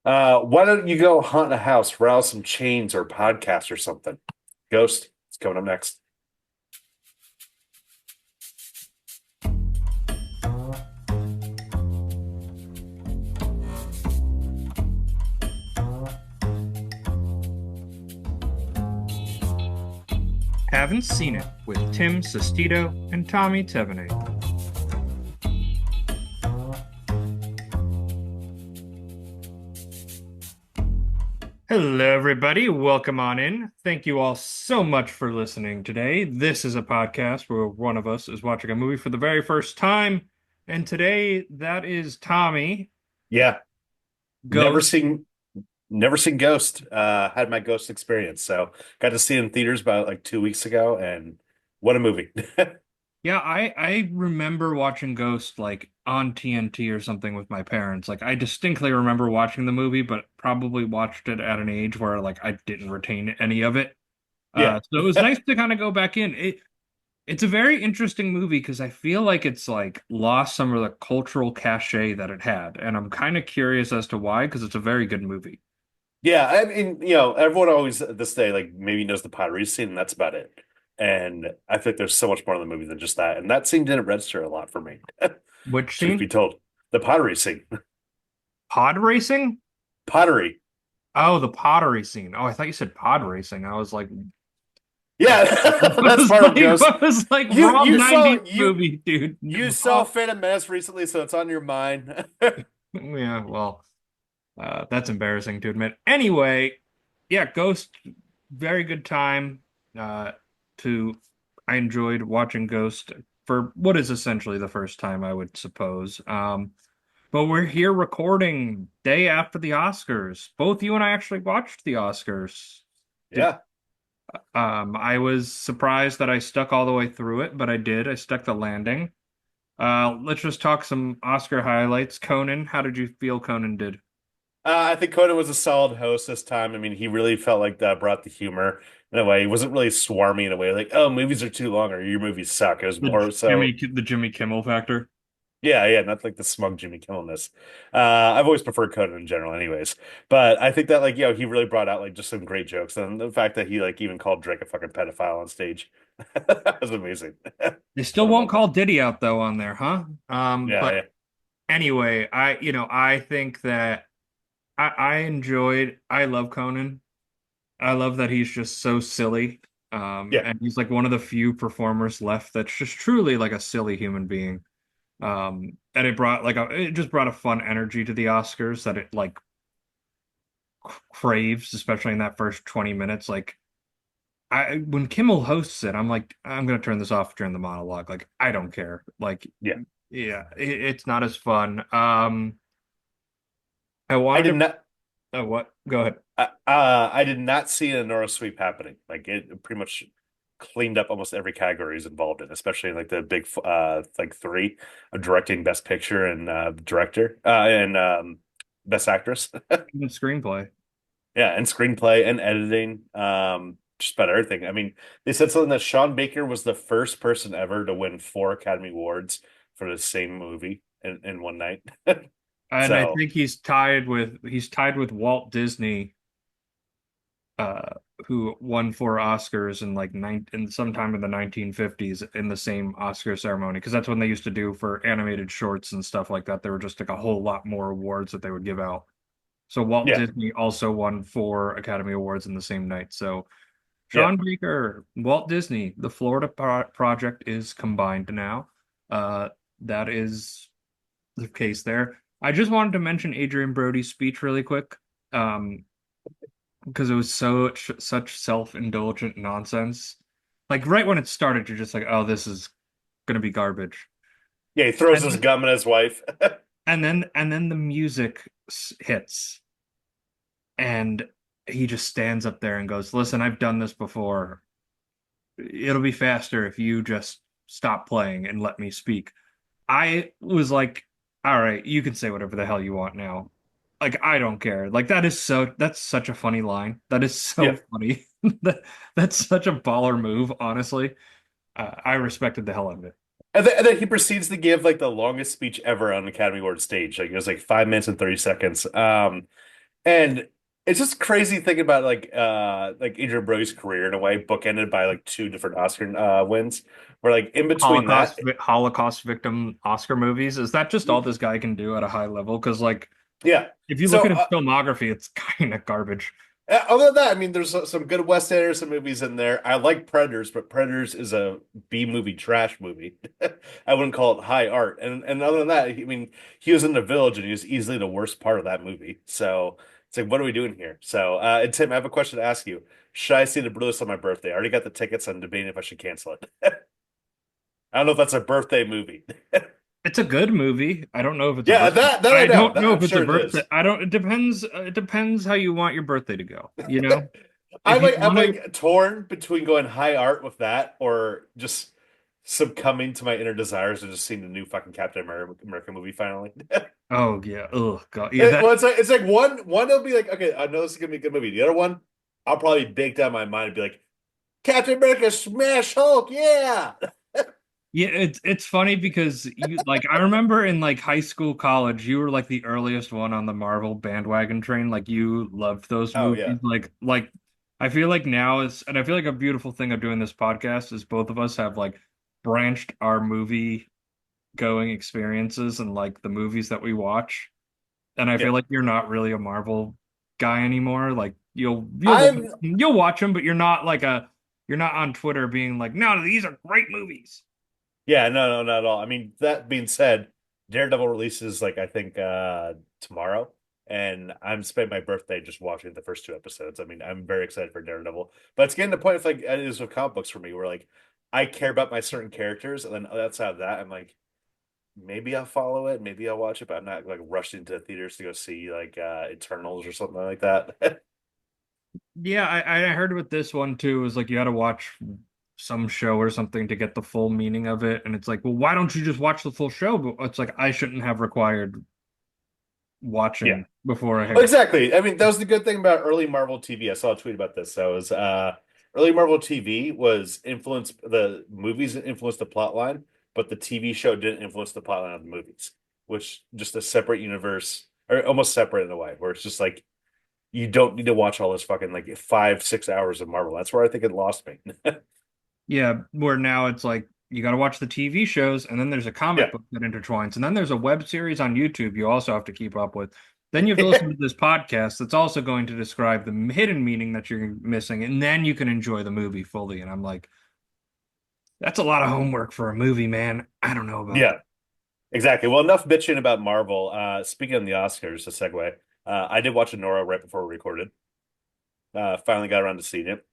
Why don't you go hunt a house, rouse some chains or podcast or something? Ghost, it's coming up next. Haven't Seen It with Tim Sestito and Tommy Tevenate. Hello, everybody. Welcome on in. Thank you all so much for listening today. This is a podcast where one of us is watching a movie for the very first time. And today, that is Tommy. Yeah, never Ghost. seen never seen Ghost. Had my Ghost experience, so got to see it in theaters about like 2 weeks ago, and what a movie. Yeah, I remember watching Ghost like on TNT or something with my parents. Like I distinctly remember watching the movie, but probably watched it at an age where like I didn't retain any of it. Yeah. So it was nice to kind of go back in. It's a very interesting movie because I feel like it's like lost some of the cultural cachet that it had, and I'm kind of curious as to why because it's a very good movie. Yeah, I mean, everyone always this day like maybe knows the pottery scene, and that's about it. And I think there's so much more in the movie than just that. And that scene didn't register a lot for me, Which truth be scene? told. The pottery scene. Pod racing? Pottery. Oh, the pottery scene. Oh, I thought you said pod racing. I was like, Yeah, I that's was part of like, Ghost. I was like, You wrong you saw 90s movie, dude. you saw Wrong. Phantom Menace recently, so it's on your mind. Yeah, well, that's embarrassing to admit. Anyway, yeah, Ghost, very good time. Uh, to I enjoyed watching Ghost for what is essentially the first time, I would suppose. But we're here recording day after the Oscars. Both you and I actually watched the Oscars. Did Yeah. I was surprised that I stuck all the way through it, but I did. I stuck the landing. Let's just talk some Oscar highlights. Conan, how did you feel Conan did? I think Conan was a solid host this time. I mean, he really felt like that brought the humor in a way. He wasn't really swarmy in a way like, oh, movies are too long or your movies suck. It was more so, The Jimmy Kimmel factor. yeah, not like the smug Jimmy Killiness. I've always preferred Conan in general, anyways. But I think that like, he really brought out like just some great jokes. And the fact that he like even called Drake a fucking pedophile on stage, that was amazing. They still What a won't moment. call Diddy out though on there, huh? Yeah, But yeah. anyway, I think that I love Conan. I love that he's just so silly. Yeah. And he's like one of the few performers left that's just truly like a silly human being. And it just brought a fun energy to the Oscars that it like craves, especially in that first 20 minutes. Like when Kimmel hosts it, I'm like, I'm gonna turn this off during the monologue. Like, I don't care. Like, Yeah. yeah, it's not as fun. I I wanted did to. not. What? Go ahead. I did not see an Nora sweep happening. Like it pretty much cleaned up almost every category he's involved in, especially in like the big like three of directing, best picture, and director, and best actress. The screenplay. Yeah, and screenplay and editing. Just about everything. I mean, they said something that Sean Baker was the first person ever to win 4 Academy Awards for the same movie in one night. And I So think he's tied with Walt Disney, uh, who won 4 Oscars in like in sometime in the 1950s in the same Oscar ceremony because that's when they used to do for animated shorts and stuff like that. There were just like a whole lot more awards that they would give out. So Walt yeah, Disney also won 4 Academy Awards in the same night. So yeah. Sean Baker, Walt Disney, the Florida Project is combined now. Uh, that is the case there. I just wanted to mention Adrian Brody's speech really quick, um, because it was such self-indulgent nonsense. Like right when it started, you're just like, oh, this is gonna be garbage. Yeah, he throws And his then gum at his wife. and then the music hits, and he just stands up there and goes, "Listen, I've done this before. It'll be faster if you just stop playing and let me speak." I was like, all right, you can say whatever the hell you want now. Like, I don't care. Like, that's such a funny line. That is so Yeah. funny. That's such a baller move, honestly. I respected the hell out of it. And then he proceeds to give like the longest speech ever on the Academy Award stage. Like it was like 5 minutes and 30 seconds. And it's just crazy thinking about like Adrian Brody's career in a way, bookended by like two different Oscar wins. Where like in between that, Holocaust victim Oscar movies. Is that just all this guy can do at a high level? Because like yeah. if you look So at his filmography, it's kind of garbage. other than that, I mean, there's some good Wes Anderson movies in there. I like Predators, but Predators is a B movie trash movie. I wouldn't call it high art. And other than that, I mean, he was in The Village, and he was easily the worst part of that movie. So it's like, what are we doing here? So, and Tim, I have a question to ask you. Should I see The Brutalist on my birthday? I already got the tickets. I'm debating if I should cancel it. I don't know if that's a birthday movie. It's a good movie. I don't know if it's a Yeah, birthday. that I I know. don't That know I'm if it's a sure it birthday. is. I don't. It depends. It depends how you want your birthday to go. You know, if you I'm want to. like torn between going high art with that or just succumbing to my inner desires of just seeing the new fucking Captain America movie finally. Oh yeah. Oh God. Yeah. That. Well, it's like one it'll be like, okay, I know this is gonna be a good movie. The other one, I'll probably bake down my mind and be like, Captain America smash Hulk, yeah. Yeah. It's funny because you like. I remember in like high school, college, you were like the earliest one on the Marvel bandwagon train. Like you loved those Oh yeah. movies. Like. I feel like now is, and I feel like a beautiful thing of doing this podcast is both of us have like branched our movie going experiences and like the movies that we watch. And I Yeah. feel like you're not really a Marvel guy anymore. Like I'm you'll watch them, but you're not on Twitter being like, no, these are great movies. Yeah, no, not at all. I mean, that being said, Daredevil releases like I think tomorrow, and I'm spending my birthday just watching the first two episodes. I mean, I'm very excited for Daredevil, but it's getting to the point of like it is with comic books for me, where like I care about my certain characters, and then outside of that, I'm like maybe I'll follow it, maybe I'll watch it, but I'm not like rushing to theaters to go see like Eternals or something like that. Yeah, I heard with this one too is like you had to watch some show or something to get the full meaning of it. And it's like, well, why don't you just watch the full show? But it's like I shouldn't have required Yeah. watching before I Well, had. exactly. I mean, that was the good thing about early Marvel TV. I saw a tweet about this. That was early Marvel TV was influenced the movies influenced the plot line, but the TV show didn't influence the plot line of the movies, which just a separate universe or almost separate in a way, where it's just like you don't need to watch all this fucking like 5, 6 hours of Marvel. That's where I think it lost me. Yeah, where now it's like you got to watch the TV shows, and then there's a Yeah. comic book that intertwines, and then there's a web series on YouTube you also have to keep up with. Then you have to listen to this podcast that's also going to describe the hidden meaning that you're missing, and then you can enjoy the movie fully. And I'm like, that's a lot of homework for a movie, man. I don't know about that. Yeah, exactly. Well, enough bitching about Marvel. Speaking of the Oscars, a segue. I did watch Nora right before we recorded. Finally got around to seeing it.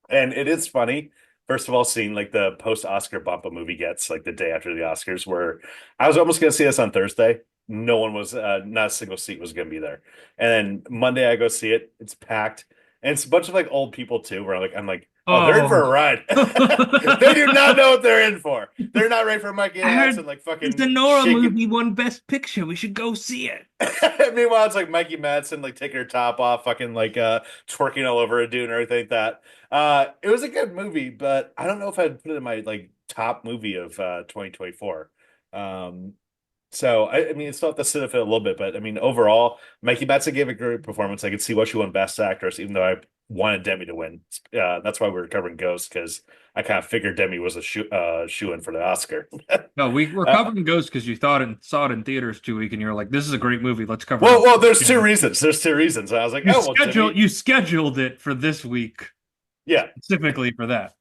And it is funny, first of all, seeing like the post-Oscar bump a movie gets like the day after the Oscars, where I was almost gonna see this on Thursday. No one was, not a single seat was gonna be there. And then Monday I go see it, it's packed. And it's a bunch of like old people too, where I'm like, oh, they're in for a Oh, ride. They do not I know what they're in for. They're not ready for Mikey heard Madsen like the fucking Nora shaking. movie won Best Picture. We should go see it. Meanwhile, it's like Mikey Madsen like taking her top off, fucking like twerking all over a dude and everything like that. It was a good movie, but I don't know if I'd put it in my like top movie of 2024. Um, so I mean, it's not the Cinephiles a little bit, but I mean, overall, Mikey Madsen gave a great performance. I could see why she won Best Actress, even though I wanted Demi to win. That's why we were covering Ghost because I kind of figured Demi was a shoe in for the Oscar. No, we're Uh, covering Ghost because you thought and saw it in theaters 2 weeks, and you're like, "This is a great movie. Let's cover it." well, there's two reasons. There's two reasons. I was like, oh well, Demi, You scheduled it for this week yeah. specifically for that.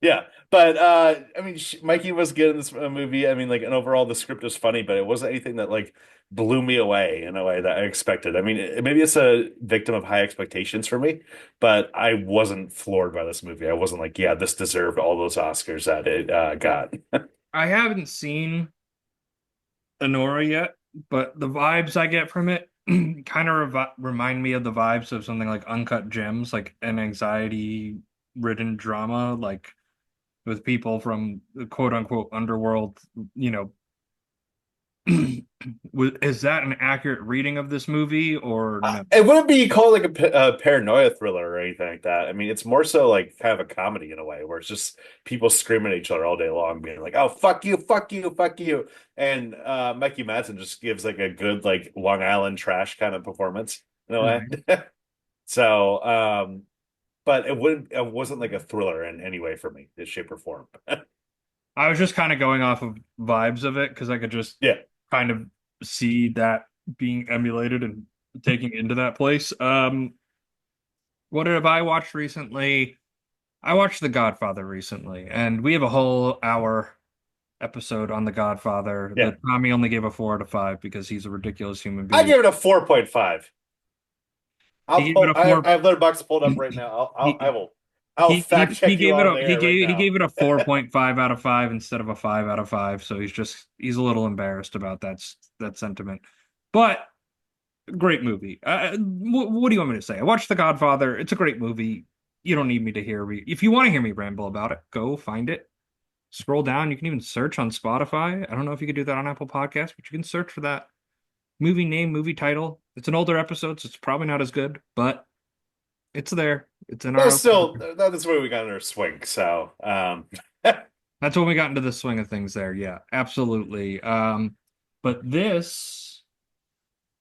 Yeah, but I mean, Mikey was good in this movie. I mean, like, and overall, the script was funny, but it wasn't anything that like blew me away in a way that I expected. I mean, maybe it's a victim of high expectations for me, but I wasn't floored by this movie. I wasn't like, yeah, this deserved all those Oscars that it got. I haven't seen Anora yet, but the vibes I get from it kind of remind me of the vibes of something like Uncut Gems, like an anxiety-ridden drama, like with people from the quote unquote underworld, you know. Is that an accurate reading of this movie or no? It wouldn't be called like a paranoia thriller or anything like that. I mean, it's more so like kind of a comedy in a way, where it's just people screaming at each other all day long, being like, "Oh, fuck you, fuck you, fuck you," and Mikey Madsen just gives like a good like Long Island trash kind of performance. in a way. Right. So, but it wasn't like a thriller in any way for me, in shape or form. I was just kind of going off of vibes of it because I could just Yeah. kind of see that being emulated and taking into that place. What have I watched recently? I watched The Godfather recently, and we have a whole hour episode on The Godfather Yeah. that Tommy only gave a 4 out of 5 because he's a ridiculous human I being. give it a 4.5. He gave it a four. I have Letterboxd pulled up right He now. he I'll fact he check you gave it on a there right he now. gave it a 4.5 out of 5 instead of a 5 out of 5. So he's a little embarrassed about that sentiment. But great movie. What do you want me to say? I watched The Godfather. It's a great movie. You don't need me to hear me. If you want to hear me ramble about it, go find it. Scroll down. You can even search on Spotify. I don't know if you could do that on Apple Podcasts, but you can search for that movie name, movie title. It's an older episode, so it's probably not as good, but it's there. It's in our. That's still that's where we got in our swing. So, That's when we got into the swing of things there. Yeah, absolutely. But this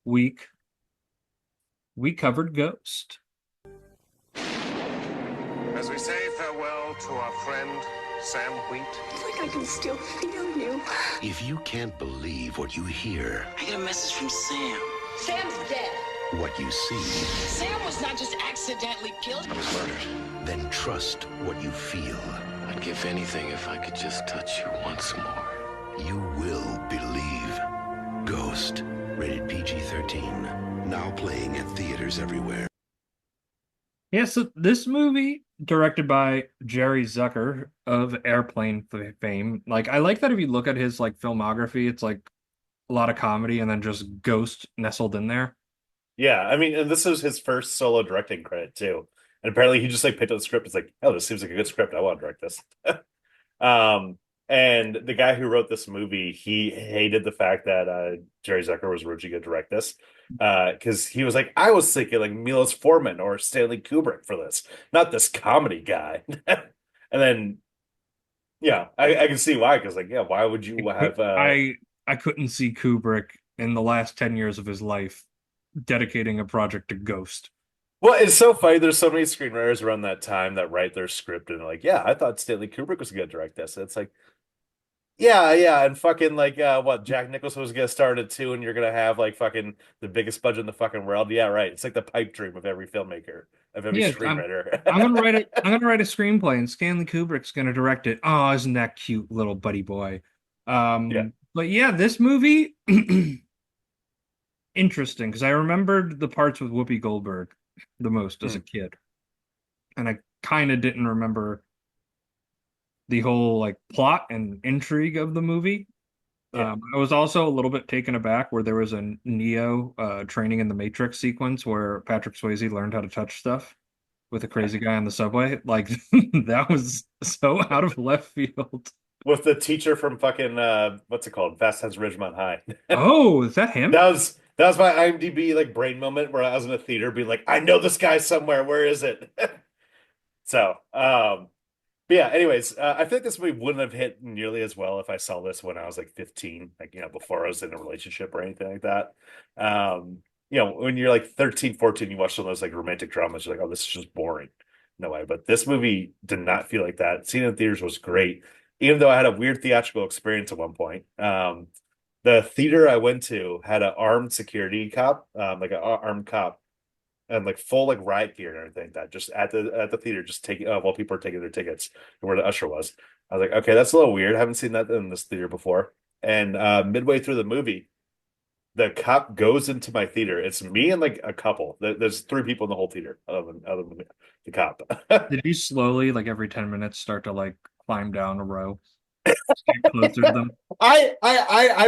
week we covered Ghost. As we say farewell to our friend, Sam Wheat. It's like I can still feel you. If you can't believe what you hear, I get a message from Sam. Sam's dead. what you see, Sam was not just accidentally killed. he was murdered, then trust what you feel. I'd give anything if I could just touch you once more. You will believe. Ghost. Rated PG-13. Now playing at theaters everywhere. Yeah, so this movie, directed by Jerry Zucker of Airplane fame. Like, I like that if you look at his like filmography, it's like a lot of comedy and then just Ghost nestled in there. yeah, I mean, and this is his first solo directing credit too. And apparently he just like picked up the script. It's like, oh, this seems like a good script. I want to direct this. And the guy who wrote this movie, he hated the fact that Jerry Zucker was originally going to direct this. Because he was like, I was thinking like Milos Forman or Stanley Kubrick for this, not this comedy guy. And then, yeah, I can see why. Because like, yeah, why would you have? I couldn't see Kubrick in the last 10 years of his life dedicating a project to Ghost. Well, it's so funny. There's so many screenwriters around that time that write their script and they're like, yeah, I thought Stanley Kubrick was going to direct this. And it's like, yeah, and fucking like what Jack Nicholson was gonna start it too, and you're gonna have like fucking the biggest budget in the fucking world. Yeah, right. It's like the pipe dream of every filmmaker, of every Yeah, screenwriter. I'm gonna write it. I'm gonna write a screenplay, and Stanley Kubrick's gonna direct it. Oh, isn't that cute, little buddy boy? Yeah. But yeah, this movie interesting because I remembered the parts with Whoopi Goldberg the most as a kid, and I kind of didn't remember the whole like plot and intrigue of the movie. Yeah. I was also a little bit taken aback where there was a Neo training in the Matrix sequence where Patrick Swayze learned how to touch stuff with a crazy guy on the subway. Like that was so out of left field. With the teacher from fucking what's it called? Fast Times at Ridgemont High. Oh, is that him? That was my IMDb like brain moment where I was in the theater being like, I know this guy somewhere. Where is it? So, but yeah, anyways, I think this movie wouldn't have hit nearly as well if I saw this when I was like 15, like, before I was in a relationship or anything like that. When you're like 13, 14, you watch some of those like romantic dramas, you're like, oh, this is just boring. No way. But this movie did not feel like that. Seeing it in theaters was great, even though I had a weird theatrical experience at one point. The theater I went to had an armed security cop, like an armed cop and like full like riot gear and everything like that just at the theater just taking while people are taking their tickets where the usher was. I was like, okay, that's a little weird. I haven't seen that in this theater before. And midway through the movie, the cop goes into my theater. It's me and like a couple. There's three people in the whole theater other than the cop. Did you slowly, like every 10 minutes, start to like climb down a row, get closer to them? I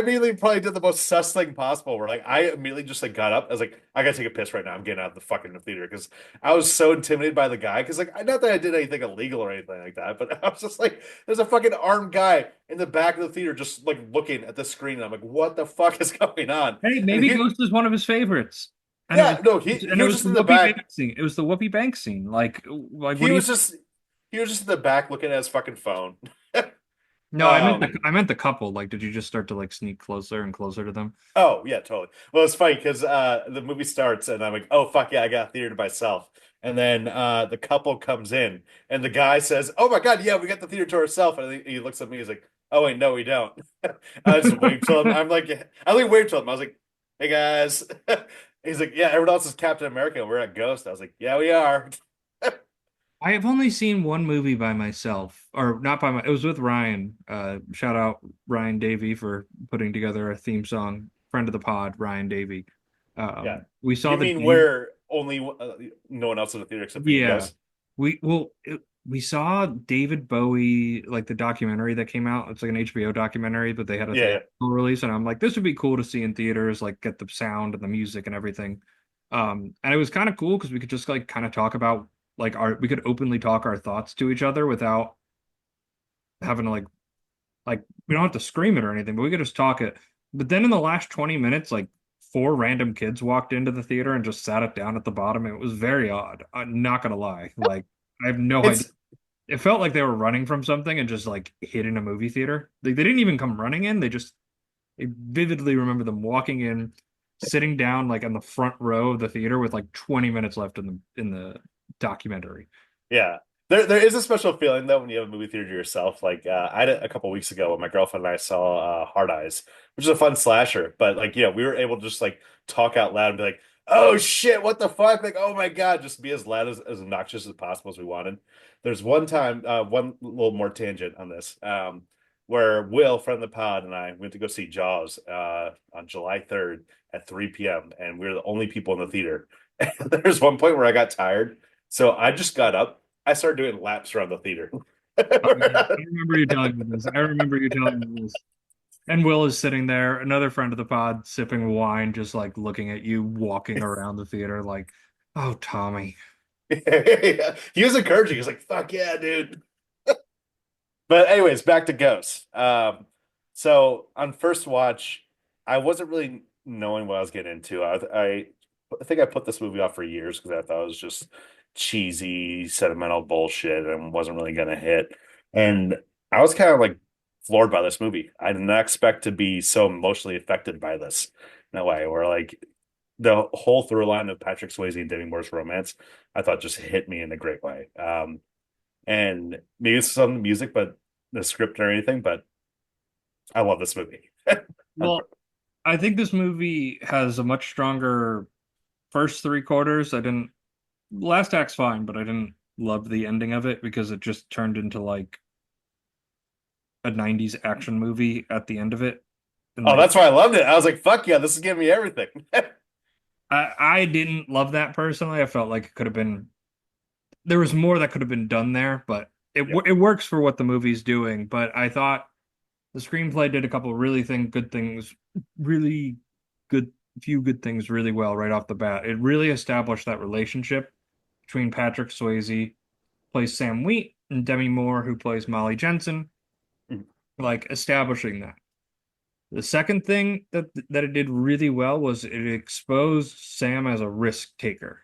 immediately probably did the most sus thing possible where like I immediately just like got up. I was like, I gotta take a piss right now. I'm getting out of the fucking theater because I was so intimidated by the guy. Because like not that I did anything illegal or anything like that, but I was just like, there's a fucking armed guy in the back of the theater just like looking at the screen. And I'm like, what the fuck is going on? Hey, maybe Ghost is one of his favorites. And Yeah, it no, was, he and it was was just the in the Whoopi back. Banks scene. It was the Whoopi Banks scene. Like what He do you was just he was just in the back looking at his fucking phone. No, Um, I meant the couple. Like, did you just start to like sneak closer and closer to them? Oh yeah, totally. Well, it's funny because the movie starts and I'm like, oh fuck yeah, I got a theater to myself. And then the couple comes in and the guy says, "Oh my God, yeah, we got the theater to ourselves." And he looks at me, he's like, "Oh wait, no, we don't." I just waved to him. I'm like, I only waved to him. I was like, "Hey guys." He's like, "Yeah, everyone else is Captain America and we're at Ghost." I was like, "Yeah, we are." I have only seen one movie by myself, or not by my. It was with Ryan. Shout out Ryan Davey for putting together a theme song. Friend of the pod, Ryan Davey. Yeah. We saw You the mean Dave. where only no one else in the theater except for you Yeah, guys? we saw David Bowie, like the documentary that came out. It's like an HBO documentary, but they had a Yeah, yeah. theatrical release, and I'm like, this would be cool to see in theaters, like get the sound and the music and everything. And it was kind of cool because we could just like kind of talk about like we could openly talk our thoughts to each other without having to like we don't have to scream it or anything, but we could just talk it. But then in the last 20 minutes, like four random kids walked into the theater and just sat it down at the bottom. It was very odd. I'm not gonna lie. Like I have no idea. It's It felt like they were running from something and just like hid in a movie theater. They didn't even come running in. I vividly remember them walking in, sitting down like on the front row of the theater with like 20 minutes left in the documentary. Yeah. There is a special feeling though when you have a movie theater to yourself. Like I had it a couple weeks ago when my girlfriend and I saw Hard Eyes, which is a fun slasher. But like, we were able to just like talk out loud and be like, "Oh shit, what the fuck?" Like, "Oh my God," just be as loud as obnoxious as possible as we wanted. There's one time, one little more tangent on this, where Will, friend of the pod, and I went to go see Jaws on July 3rd at 3 p.m. and we were the only people in the theater. And there's one point where I got tired. So I just got up. I started doing laps around the theater. Oh, yeah, I remember you telling me this. I remember you telling me this. And Will is sitting there, another friend of the pod, sipping wine, just like looking at you walking around the theater, like, oh, Tommy. He was encouraging. He was like, "Fuck yeah, dude." But anyways, back to Ghost. So on first watch, I wasn't really knowing what I was getting into. I think I put this movie off for years because I thought it was just cheesy, sentimental bullshit and wasn't really gonna hit. And I was kind of like floored by this movie. I did not expect to be so emotionally affected by this. No way. Where like the whole through line of Patrick Swayze and Demi Moore's romance, I thought just hit me in a great way. And maybe it's some of the music, but the script or anything, but I love this movie. Well, I think this movie has a much stronger first three quarters. I didn't, last act's fine, but I didn't love the ending of it because it just turned into like a 90s action movie at the end of it. And Oh, like, that's why I loved it. I was like, fuck yeah, this is giving me everything. I didn't love that personally. I felt like it could have been there was more that could have been done there, but Yep. it works for what the movie's doing. But I thought the screenplay did a couple really good things, really good few good things really well right off the bat. It really established that relationship between Patrick Swayze, plays Sam Wheat, and Demi Moore, who plays Molly Jensen, Mhm. like establishing that. The second thing that it did really well was it exposed Sam as a risk taker.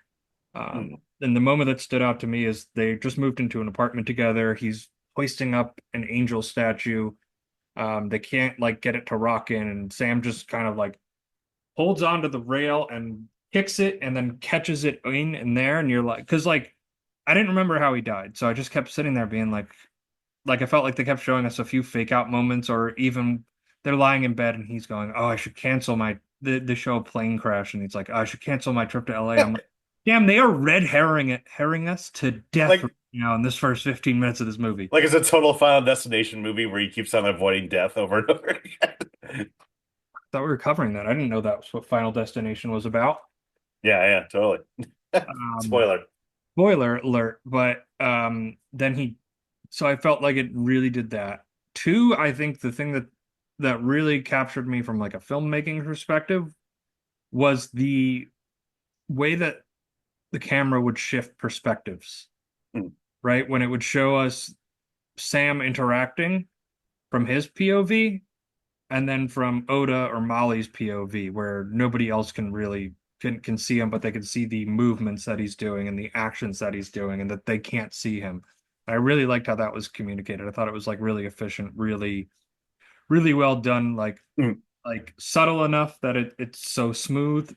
Mhm. And the moment that stood out to me is they just moved into an apartment together. He's hoisting up an angel statue. They can't like get it to rock in, and Sam just kind of like holds onto the rail and kicks it and then catches it in there. And you're like, because like I didn't remember how he died, so I just kept sitting there being like I felt like they kept showing us a few fake out moments, or even they're lying in bed and he's going, "Oh, I should cancel my the show plane crash," and he's like, "I should cancel my trip to LA." I'm like, "Damn, they are herring us to death Like right now in this first 15 minutes of this movie." like it's a total Final Destination movie where he keeps on avoiding death over and over again. Thought we were covering that. I didn't know that was what Final Destination was about. Yeah, yeah, totally. Um, Spoiler. Spoiler alert, but then he so I felt like it really did that. Two, I think the thing that really captured me from like a filmmaking perspective was the way that the camera would shift perspectives, Mm. right? When it would show us Sam interacting from his POV and then from Oda or Molly's POV, where nobody else can really can see him, but they can see the movements that he's doing and the actions that he's doing, and that they can't see him. I really liked how that was communicated. I thought it was like really efficient, really, really well done, Mm. like subtle enough that it's so smooth,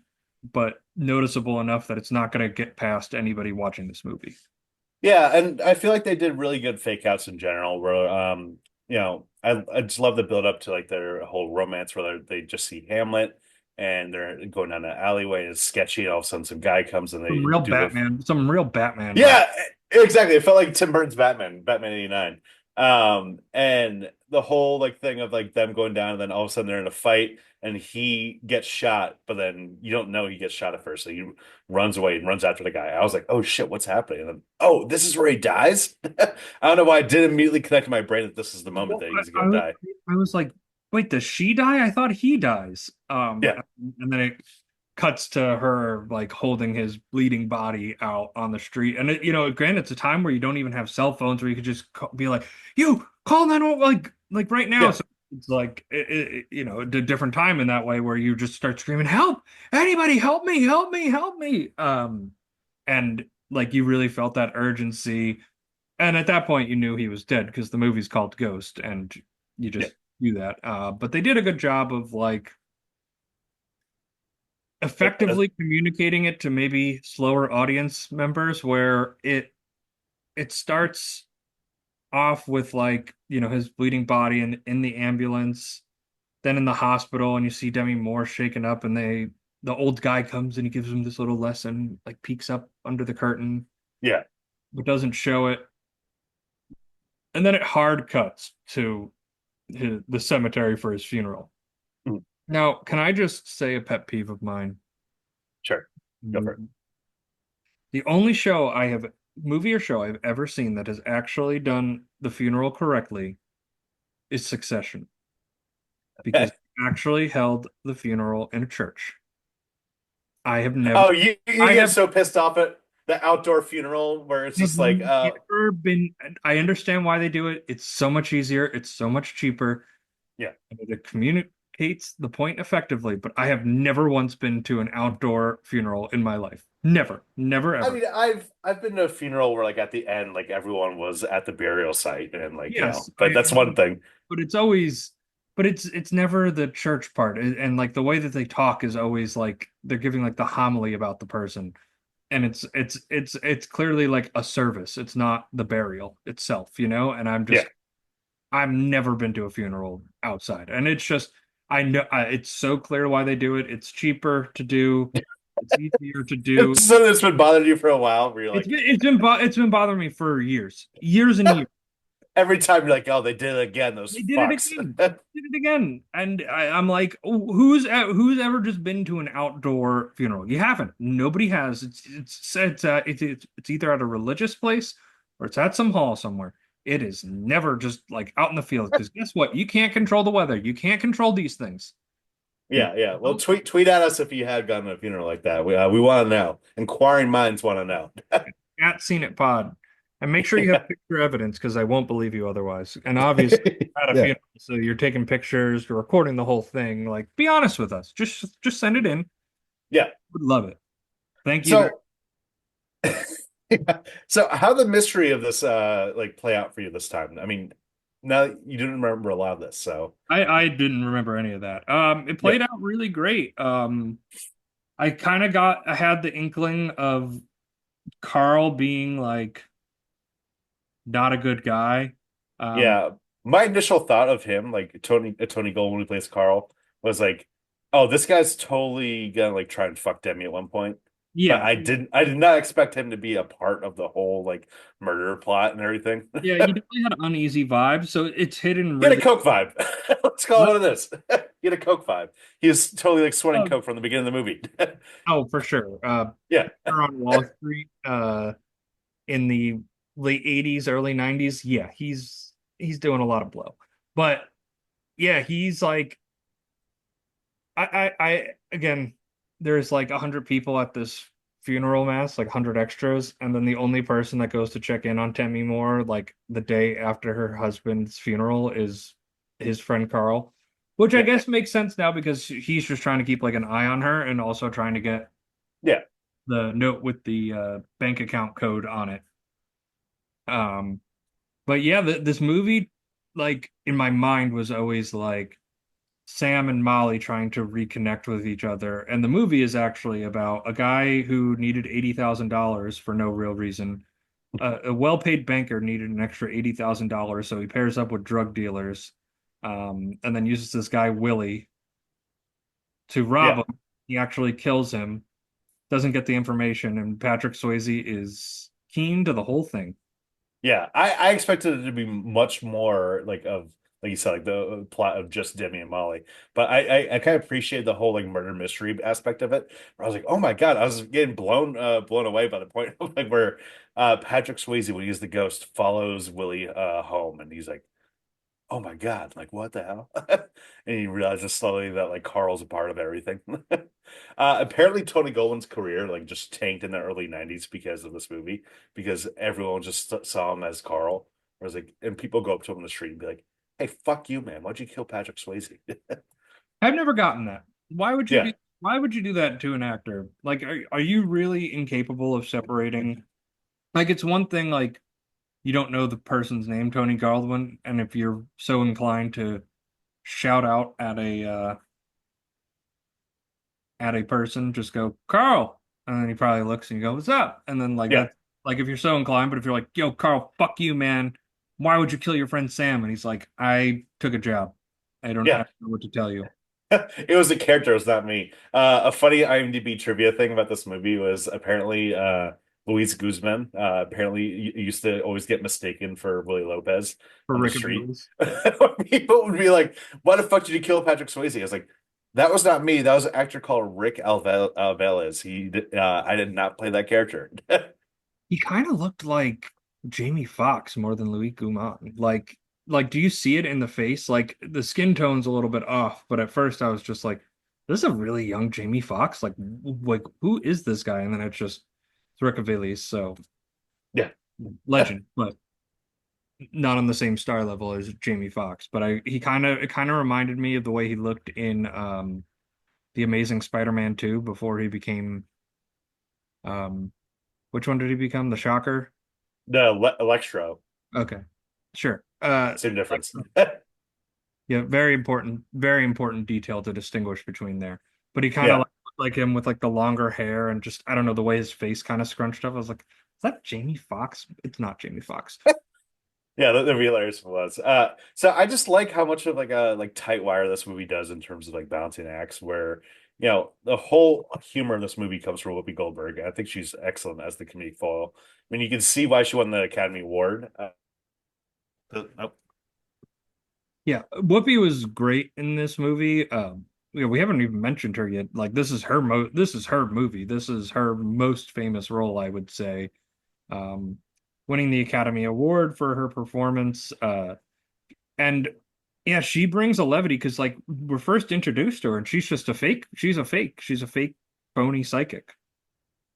but noticeable enough that it's not going to get past anybody watching this movie. Yeah, and I feel like they did really good fake outs in general. Where I just love the build up to like their whole romance where they just see Hamlet and they're going down an alleyway and it's sketchy, and all of a sudden some guy comes and they do the Some real Batman vibe. yeah, exactly. It felt like Tim Burton's Batman 89. And the whole like thing of like them going down and then all of a sudden they're in a fight and he gets shot, but then you don't know he gets shot at first. So he runs away and runs after the guy. I was like, oh shit, what's happening? And then, oh, this is where he dies? I don't know why I didn't immediately connect in my brain that this is the moment that he's gonna die. I was like, wait, does she die? I thought he dies. Yeah. And then it cuts to her like holding his bleeding body out on the street. And granted, it's a time where you don't even have cell phones where you could just be like, you call 911 like right now. Yeah. So it's like a different time in that way where you just start screaming, help, anybody help me, help me, help me. And like you really felt that urgency. And at that point, you knew he was dead because the movie's called Ghost, and you just knew that. But they did a good job of like effectively communicating it to maybe slower audience members, where it starts off with like his bleeding body and in the ambulance, then in the hospital, and you see Demi Moore shaken up, and the old guy comes and he gives him this little lesson, like peeks up under the curtain, Yeah. but doesn't show it. And then it hard cuts to the cemetery for his funeral. Mhm. Now, can I just say a pet peeve of mine? Sure. Go for it. The only movie or show I've ever seen that has actually done the funeral correctly is Succession. Because it actually held the funeral in a church. I have never. Oh, you get so pissed off at the outdoor funeral where it's just like never been. I understand why they do it. It's so much easier. It's so much cheaper. Yeah. And it communicates the point effectively. But I have never once been to an outdoor funeral in my life. Never, never, ever. I mean, I've been to a funeral where like at the end, like everyone was at the burial site and like Yes, but that's one thing. But it's never the church part. And like the way that they talk is always like they're giving like the homily about the person. And it's clearly like a service. It's not the burial itself, and I've never been to a funeral outside. And it's just I know it's so clear why they do it. It's cheaper to do. It's easier to do. It's something that's been bothering you for a while where you're like it's been bothering me for years and years. every time you're like, oh, they did it again, those They did fucks. it again. They did it again. And I'm like, oh, who's ever just been to an outdoor funeral? You haven't. Nobody has. It's either at a religious place or it's at some hall somewhere. It is never just like out in the field because guess what? You can't control the weather. You can't control these things. Yeah. Well, tweet at us if you had gone to a funeral like that. We want to know. Inquiring minds want to know. At Seen It Pod. And make sure you have picture evidence because I won't believe you otherwise. And obviously, at a funeral, so you're taking pictures, you're recording the whole thing. Like, be honest with us. Just send it in. Yeah, would love it. Thank you. So how the mystery of this like play out for you this time? I mean, now you didn't remember a lot of this, so I didn't remember any of that. It played out really great. I had the inkling of Carl being like not a good guy. Yeah, my initial thought of him, like Tony Gold when he plays Carl, was like, oh, this guy's totally gonna like try and fuck Demi at one point. Yeah, but I did not expect him to be a part of the whole like murder plot and everything. Yeah, he definitely had an uneasy vibe, so it's hidden. He had a coke vibe. Let's call it what it is. He had a coke vibe. He was totally like sweating coke from the beginning of the movie. Oh, for sure. Yeah, on Wall Street, in the late 80s, early 90s. Yeah, he's doing a lot of blow. But yeah, he's like I again, there's like 100 people at this funeral mass, like 100 extras, and then the only person that goes to check in on Demi Moore like the day after her husband's funeral is his friend Carl, which I guess makes sense now because he's just trying to keep like an eye on her and also trying to get the note with the bank account code on it. But yeah, this movie, like in my mind, was always like Sam and Molly trying to reconnect with each other. And the movie is actually about a guy who needed $80,000 for no real reason. A well-paid banker needed an extra $80,000, so he pairs up with drug dealers, and then uses this guy Willie to rob Yeah. him. He actually kills him, doesn't get the information, and Patrick Swayze is keen to the whole thing. Yeah, I expected it to be much more like you said, like the plot of just Demi and Molly. But I kind of appreciate the whole like murder mystery aspect of it. Where I was like, oh my God, I was getting blown away by the point of like where Patrick Swayze, when he's the ghost, follows Willie home, and he's like, oh my God, like what the hell? And he realizes slowly that like Carl's a part of everything. Apparently Tony Goldwyn's career like just tanked in the early 90s because of this movie, because everyone just saw him as Carl. Whereas like, and people go up to him on the street and be like, hey, fuck you, man. Why'd you kill Patrick Swayze? I've never gotten that. Why would you Yeah. be, why would you do that to an actor? Like, are you really incapable of separating? Like, it's one thing, like, you don't know the person's name, Tony Goldwyn, and if you're so inclined to shout out at a person, just go, Carl. And then he probably looks and you go, what's up? And then like Yeah. that, like if you're so inclined, but if you're like, yo, Carl, fuck you, man. Why would you kill your friend Sam? And he's like, I took a job. I don't Yeah. know what to tell you. It was the character, it was not me. A funny IMDb trivia thing about this movie was apparently Luis Guzman apparently used to always get mistaken for Willie Lopez For on the Rick and street. Morty's. People would be like, "Why the fuck did you kill Patrick Swayze?" I was like, "That was not me. That was an actor called Rick Alvelez. I did not play that character." He kind of looked like Jamie Foxx more than Louis Guzman. Do you see it in the face? Like the skin tone's a little bit off, but at first I was just like, "This is a really young Jamie Foxx. Like who is this guy?" And then it's Rick Aviles, so Yeah. legend, but not on the same star level as Jamie Foxx. But it kind of reminded me of the way he looked in the Amazing Spider-Man 2 before he became um which one did he become? The Shocker? No, Electro, Okay. Sure. same difference. Yeah, very important detail to distinguish between there. But he kind of Yeah. looked like him with like the longer hair and just I don't know the way his face kind of scrunched up. I was like, is that Jamie Foxx? It's not Jamie Foxx. Yeah, the hilarious was. So I just like how much of like a like tight wire this movie does in terms of like balancing acts, where the whole humor in this movie comes from Whoopi Goldberg. I think she's excellent as the comedic foil. I mean, you can see why she won the Academy Award. Oh, Yeah, Whoopi was great in this movie. We haven't even mentioned her yet. Like this is her movie. This is her most famous role, I would say. Um, Winning the Academy Award for her performance. And yeah, she brings a levity because like we're first introduced to her and she's just a fake. She's a fake phony psychic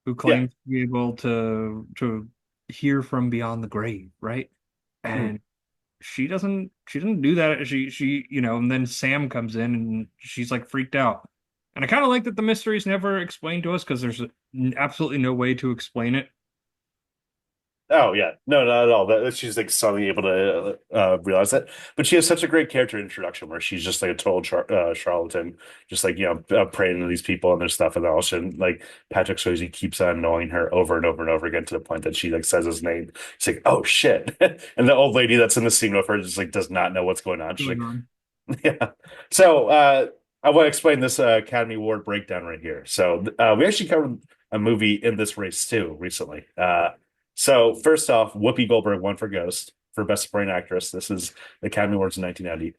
who yeah. claims to be able to hear from beyond the grave, right? Hmm. And she doesn't do that. And then Sam comes in and she's like freaked out. And I kind of like that the mystery is never explained to us because there's absolutely no way to explain it. Oh yeah, no, not at all. That she's like suddenly able to realize that, but she has such a great character introduction where she's just like a total charlatan, just like preying to these people and their stuff, and then all of a sudden, like Patrick Swayze keeps on annoying her over and over and over again to the point that she like says his name. She's like, "Oh shit!" And the old lady that's in the scene with her just like does not know what's going on. She's Going like, on. "Yeah." So I want to explain this Academy Award breakdown right here. So we actually covered a movie in this race too recently. So first off, Whoopi Goldberg won for Ghost for Best Supporting Actress. This is the Academy Awards in 1990.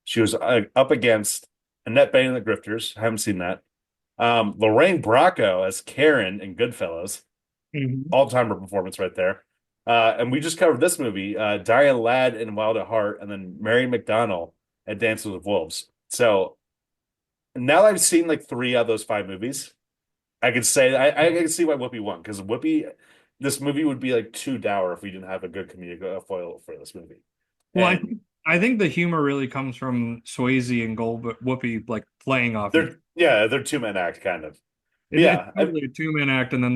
She was up against Annette Bening in The Grifters. I haven't seen that. Lorraine Bracco as Karen in Goodfellas. Mhm. All-timer performance right there. And we just covered this movie, Diane Ladd in Wild at Heart, and then Mary McDonnell at Dances with Wolves. So now that I've seen like three of those five movies, I can say I can see why Whoopi won because this movie would be like too dour if we didn't have a good comedic foil for this movie. Well, And I think the humor really comes from Swayze and Whoopi like playing off each. they're two-man act kind of. But It's yeah, totally a two-man act, and then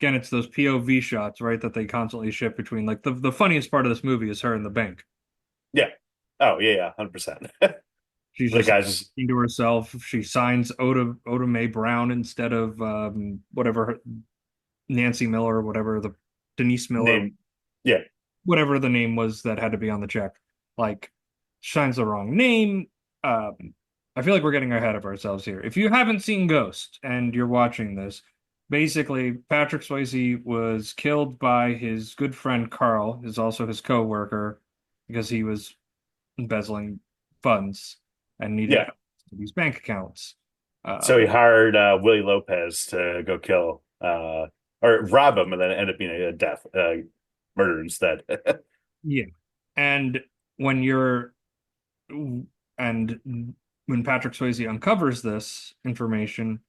again, it's those POV shots, right, that they constantly shift between. Like the funniest part of this movie is her in the bank. Yeah. Oh yeah, 100%. She's The just guy's just into herself. She signs Oda Mae Brown instead of Nancy Miller or whatever the Denise Miller, name. Yeah. whatever the name was that had to be on the check. Like shines the wrong name. I feel like we're getting ahead of ourselves here. If you haven't seen Ghost and you're watching this, basically Patrick Swayze was killed by his good friend Carl, is also his co-worker, because he was embezzling funds and needed Yeah. these bank accounts. So he hired Willie Lopez to go kill or rob him, and then end up being a death murder instead. Yeah. And when you're and when Patrick Swayze uncovers this information,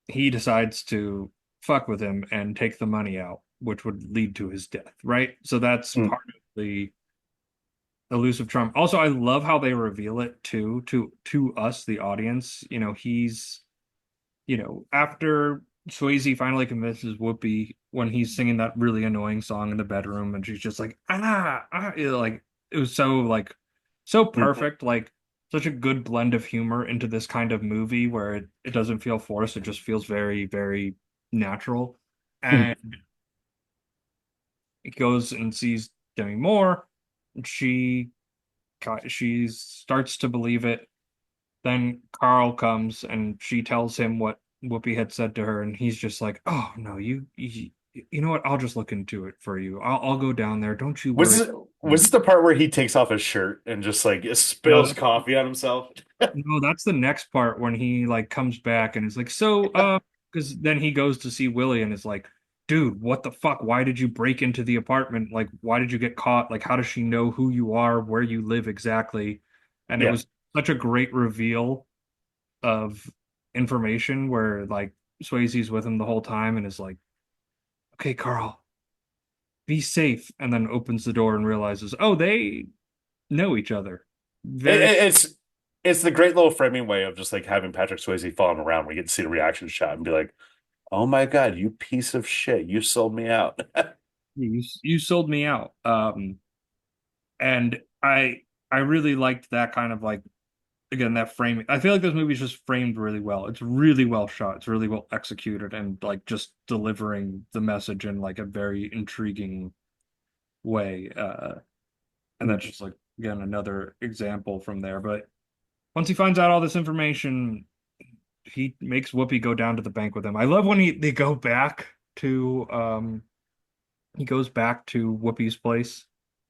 he decides to fuck with him and take the money out, which would lead to his death, right? So that's Mm. part of the elusive charm. Also, I love how they reveal it too to us, the audience. He's after Swayze finally convinces Whoopi when he's singing that really annoying song in the bedroom, and she's just like, like it was so like so perfect, like such a good blend of humor into this kind of movie where it doesn't feel forced, it just feels very, very natural. Mhm. And he goes and sees Demi Moore, and she starts to believe it. Then Carl comes and she tells him what Whoopi had said to her, and he's just like, "Oh no, you know what? I'll just look into it for you. I'll go down there. Don't you Was worry." this, was this the part where he takes off his shirt and just like spills No, coffee on himself? no, that's the next part when he like comes back and is like, "So, because then he goes to see Willie and is like, dude, what the fuck? Why did you break into the apartment? Like, why did you get caught? Like, how does she know who you are, where you live exactly?" And it Yeah. was such a great reveal of information where like Swayze's with him the whole time and is like, "Okay, Carl, be safe," and then opens the door and realizes, oh, they know each other. It, Very it- it's the great little framing way of just like having Patrick Swayze falling around where you get to see the reaction shot and be like, "Oh my God, you piece of shit, you sold me out." you sold me out. And I really liked that kind of like again that framing. I feel like this movie's just framed really well. It's really well shot. It's really well executed and like just delivering the message in like a very intriguing way. And that's just like again another example from there. But once he finds out all this information, he makes Whoopi go down to the bank with him. I love when they go back to he goes back to Whoopi's place,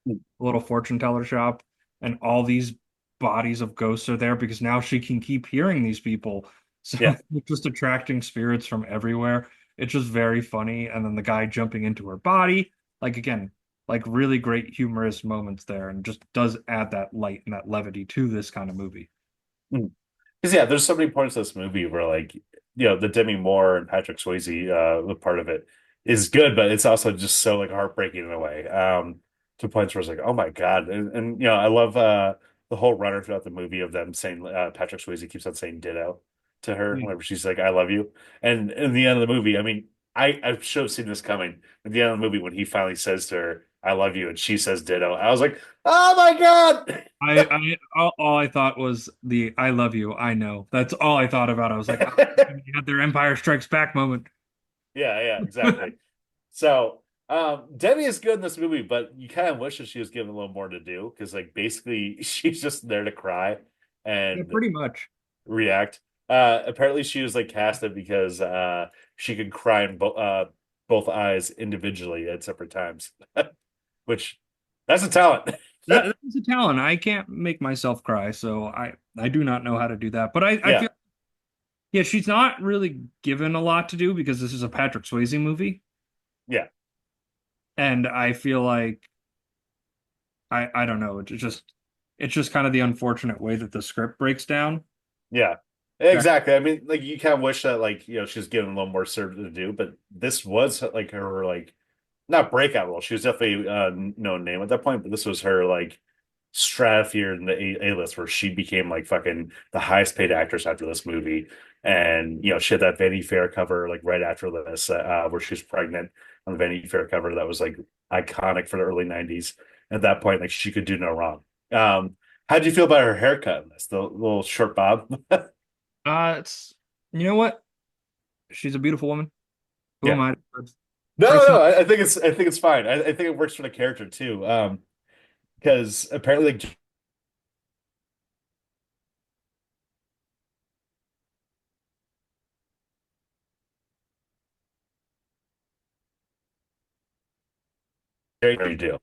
a little fortune teller shop, and all these bodies of ghosts are there because now she can keep hearing these people. So Yeah. it's just attracting spirits from everywhere. It's just very funny. And then the guy jumping into her body, like again, like really great humorous moments there, and just does add that light and that levity to this kind of movie. Because yeah, there's so many points in this movie where like the Demi Moore and Patrick Swayze the part of it is good, but it's also just so like heartbreaking in a way. To points where it's like, oh my God. And I love the whole runner throughout the movie of them saying Patrick Swayze keeps on saying ditto to her Yeah. whenever she's like, I love you. And in the end of the movie, I mean, I should have seen this coming. At the end of the movie, when he finally says to her, I love you, and she says ditto, I was like, oh my God. All I thought was the "I love you, I know." That's all I thought about. I was like, oh, you had their Empire Strikes Back moment. Yeah, exactly. So, Demi is good in this movie, but you kind of wish that she was given a little more to do because, like, basically, she's just there to cry Yeah, and pretty much. react. Apparently, she was like casted because she could cry in both eyes individually at separate times, which that's a talent. That's a talent. I can't make myself cry, so I do not know how to do that. But I Yeah, feel yeah, she's not really given a lot to do because this is a Patrick Swayze movie, yeah, and I feel like I don't know. It's just kind of the unfortunate way that the script breaks down. yeah. Exactly. I mean, like you kind of wish that, like, she's given a little more serve to do, but this was like her like not breakout role. She was definitely no name at that point, but this was her like stratosphere in the A list where she became like fucking the highest paid actress after this movie. And she had that Vanity Fair cover like right after this, where she was pregnant on the Vanity Fair cover. That was like iconic for the early '90s. At that point, like she could do no wrong. How did you feel about her haircut in this? The little short bob. It's you know what? She's a beautiful woman. Who am Yeah. I? No, no, Personally, I think it's fine. I think it works for the character too. Because apparently, like you do.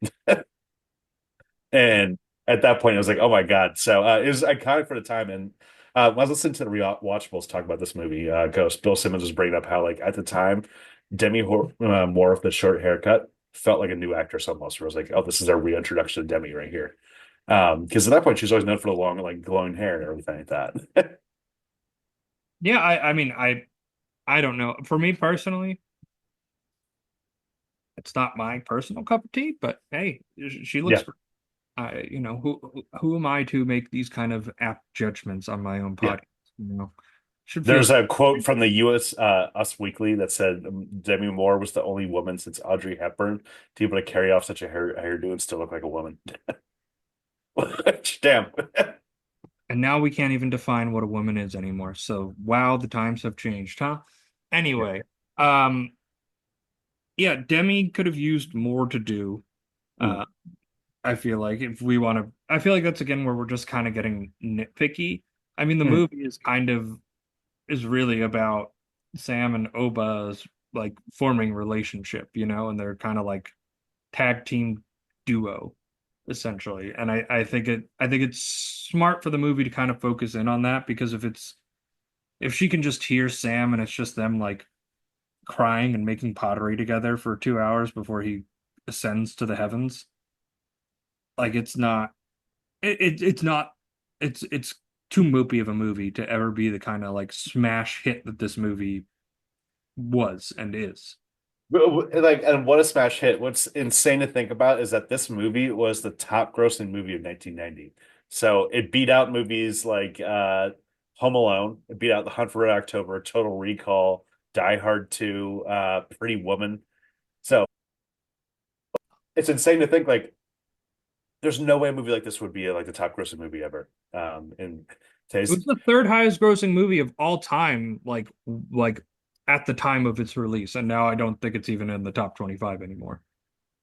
And at that point, I was like, oh my God. So it was iconic for the time. And when I was listening to the rewatchables talk about this movie, Ghost, Bill Simmons was bringing up how, like, at the time, Moore with the short haircut felt like a new actress almost. Where I was like, oh, this is our reintroduction to Demi right here. Because at that point, she was always known for the long, like, glowing hair and everything like that. yeah, I mean, I don't know. For me personally, it's not my personal cup of tea, but hey, she looks Yeah, great. Who am I to make these kind of apt judgments on my own yeah. podcast? You know, should feel There's a quote from the U.S. Us Weekly that said Demi Moore was the only woman since Audrey Hepburn to be able to carry off such a hairdo and still look like a woman. Damn. and now we can't even define what a woman is anymore. So wow, the times have changed, huh? Yeah. Anyway, um, yeah, Demi could have used more to do. Mm, Uh, I feel like if we want to, I feel like that's again where we're just kind of getting nitpicky. I mean, the mm. movie is really about Sam and Oba's like forming relationship, and they're kind of like tag team duo essentially. And I think it's smart for the movie to kind of focus in on that because if she can just hear Sam and it's just them like crying and making pottery together for 2 hours before he ascends to the heavens, like it's not it's too mopey of a movie to ever be the kind of like smash hit that this movie was and is. Like, and what a smash hit. What's insane to think about is that this movie was the top grossing movie of 1990. So it beat out movies like Home Alone, it beat out The Hunt for Red October, Total Recall, Die Hard 2, Pretty Woman. So it's insane to think like there's no way a movie like this would be like the top grossing movie ever. In It today's was the third highest grossing movie of all time, like at the time of its release, and now I don't think it's even in the top 25 anymore.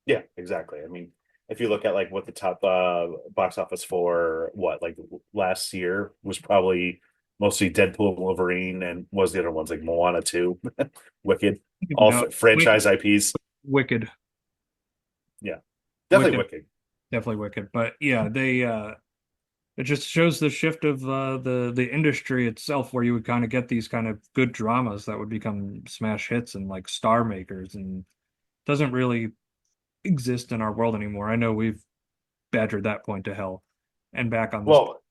Yeah, exactly. I mean, if you look at like what the top box office for what like last year was probably mostly Deadpool and Wolverine and what was the other ones like Moana 2, Wicked, all No, franchise IPs. Wicked, Yeah, definitely Wicked, Wicked. definitely Wicked. But yeah, they it just shows the shift of the industry itself, where you would kind of get these kind of good dramas that would become smash hits and like star makers, and doesn't really exist in our world anymore. I know we've badgered that point to hell and back on this, Well,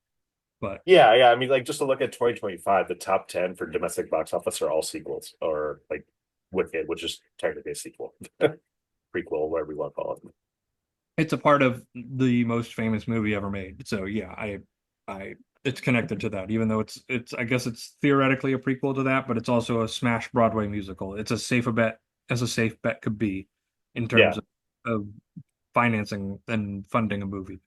but yeah, yeah. I mean, like just to look at 2025, the top 10 for domestic box office are all sequels or like Wicked, which is technically a sequel, prequel, whatever you want to call it. it's a part of the most famous movie ever made. So yeah, I it's connected to that, even though it's I guess it's theoretically a prequel to that, but it's also a smash Broadway musical. It's as safe a bet as a safe bet could be in Yeah. terms of financing and funding a movie.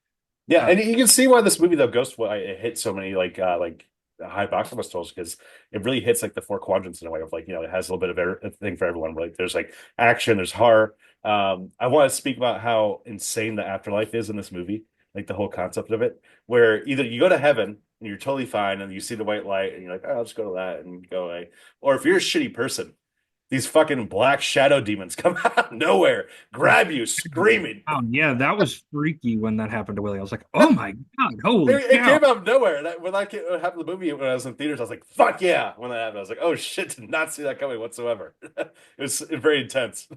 Yeah, Uh, and you can see why this movie though Ghost why it hit so many like high box office totals because it really hits like the four quadrants in a way of like it has a little bit of everything for everyone. Like there's like action, there's horror. I want to speak about how insane the afterlife is in this movie, like the whole concept of it, where either you go to heaven and you're totally fine and you see the white light and you're like, oh, I'll just go to that and go away, or if you're a shitty person, these fucking black shadow demons come out of nowhere, grab you, screaming. yeah, that was freaky when that happened to Willie. I was like, oh my God, holy It cow. came out of nowhere. When that happened to the movie when I was in theaters, I was like, "Fuck yeah!" When that happened, I was like, "Oh shit!" Did not see that coming whatsoever. It was very intense.